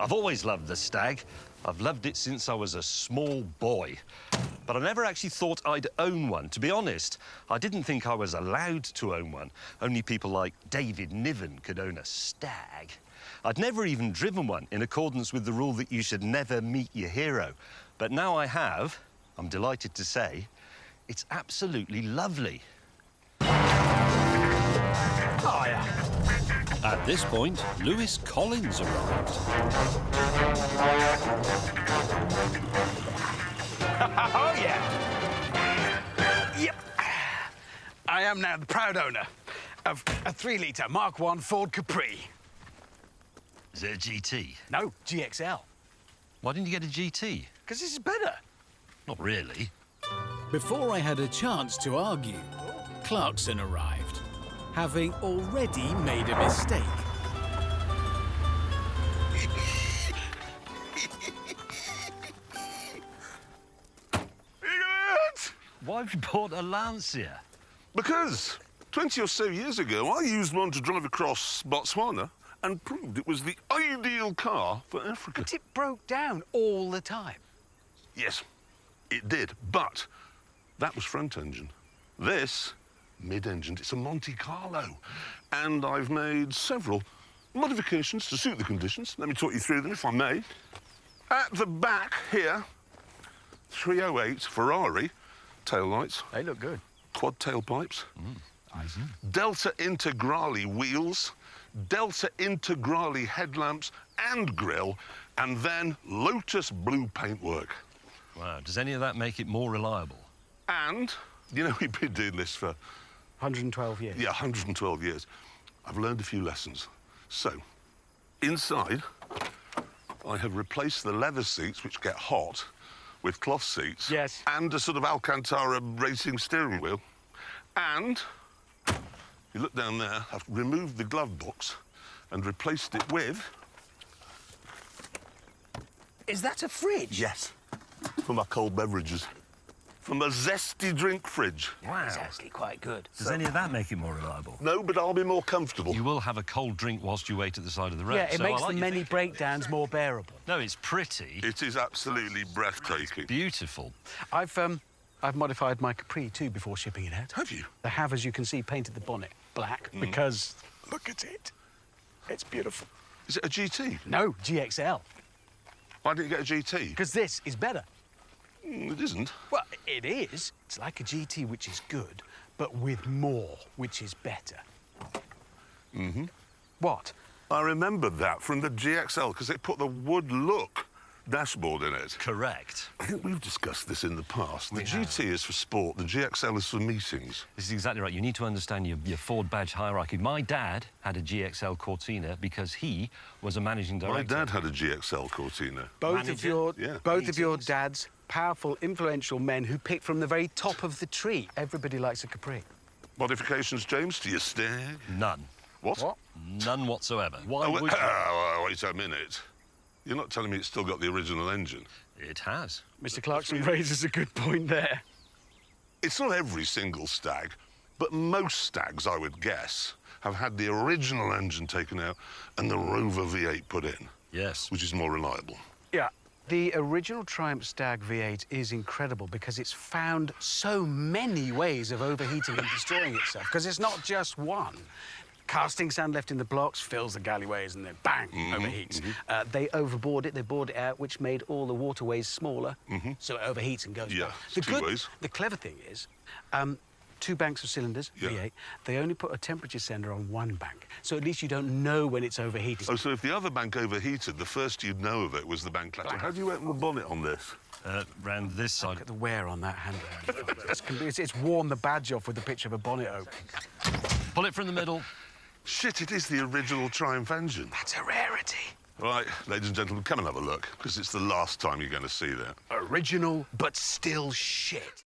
I've always loved the Stag. I've loved it since I was a small boy. But I never actually thought I'd own one. To be honest, I didn't think I was allowed to own one. Only people like David Niven could own a Stag. I'd never even driven one, in accordance with the rule that you should never meet your hero. But now I have, I'm delighted to say, it's absolutely lovely. Oh, yeah. At this point, Lewis Collins arrived. Oh, yeah. Yep. I am now the proud owner of a 3-litre Mark I Ford Capri. Is it a GT? No, GXL. Why didn't you get a GT? Because this is better. Not really. Before I had a chance to argue, Clarkson arrived, having already made a mistake. Why have you bought a Lancia? Because 20 or so years ago, I used one to drive across Botswana and proved it was the ideal car for Africa. But it broke down all the time. Yes, it did, but that was front engine. This, mid-engine, it's a Monte Carlo. And I've made several modifications to suit the conditions. Let me talk you through them, if I may. At the back here, 308 Ferrari taillights. They look good. Quad tailpipes. Nice. Delta Integrale wheels, Delta Integrale headlamps and grille, and then Lotus blue paintwork. Wow, does any of that make it more reliable? And, you know, we've been doing this for... 112 years. Yeah, 112 years. I've learned a few lessons. So, inside, I have replaced the leather seats, which get hot, with cloth seats. Yes. And a sort of Alcantara racing steering wheel. And, you look down there, I've removed the glove box and replaced it with... Is that a fridge? Yes, for my cold beverages. For my zesty drink fridge. Wow. It's actually quite good. Does any of that make it more reliable? No, but I'll be more comfortable. You will have a cold drink whilst you wait at the side of the road. Yeah, it so makes I like the your many thinking. breakdowns more bearable. No, it's pretty. It is absolutely breathtaking. Beautiful. I've modified my Capri too before shipping it out. Have you? I have, as you can see, painted the bonnet black because look at it. It's beautiful. Is it a GT? No, GXL. Why didn't you get a GT? Because this is better. It isn't. Well, it is. It's like a GT, which is good, but with more, which is better. Mm-hmm. What? I remembered that from the GXL because they put the wood look dashboard in it. Correct. I think we've discussed this in the past. The We have. GT is for sport, the GXL is for meetings. This is exactly right. You need to understand your Ford badge hierarchy. My dad had a GXL Cortina because he was a managing director. My dad had a GXL Cortina. Both of your Meetings. dads, powerful, influential men who picked from the very top of the tree. Everybody likes a Capri. Modifications, James, to your Stag? None. What? None whatsoever. Why Oh, would wait, you? wait a minute. You're not telling me it's still got the original engine? It has. Mr. Clarkson raises a good point there. It's not every single Stag, but most Stags, I would guess, have had the original engine taken out and the Rover V8 put in, Yes. which is more reliable. Yeah. The original Triumph Stag V8 is incredible because it's found so many ways of overheating and destroying itself, because it's not just one. Casting sand left in the blocks fills the galleyways and then bang, overheats. They overboard it, they bored it out, which made all the waterways smaller, so it overheats and goes Yeah, down. it's two ways. The clever thing is, 2 banks of cylinders, Yeah. V8, they only put a temperature sender on 1 bank, so at least you don't know when it's overheating. Oh, so if the other bank overheated, the first you'd know of it was the bank collector. How do you open the bonnet on this? Round this side. Look at the wear on that handle. It's worn the badge off with the picture of a bonnet open. Pull it from the middle. Shit, it is the original Triumph engine. That's a rarity. Right, ladies and gentlemen, come and have a look, because it's the last time you're going to see that. Original, but still shit.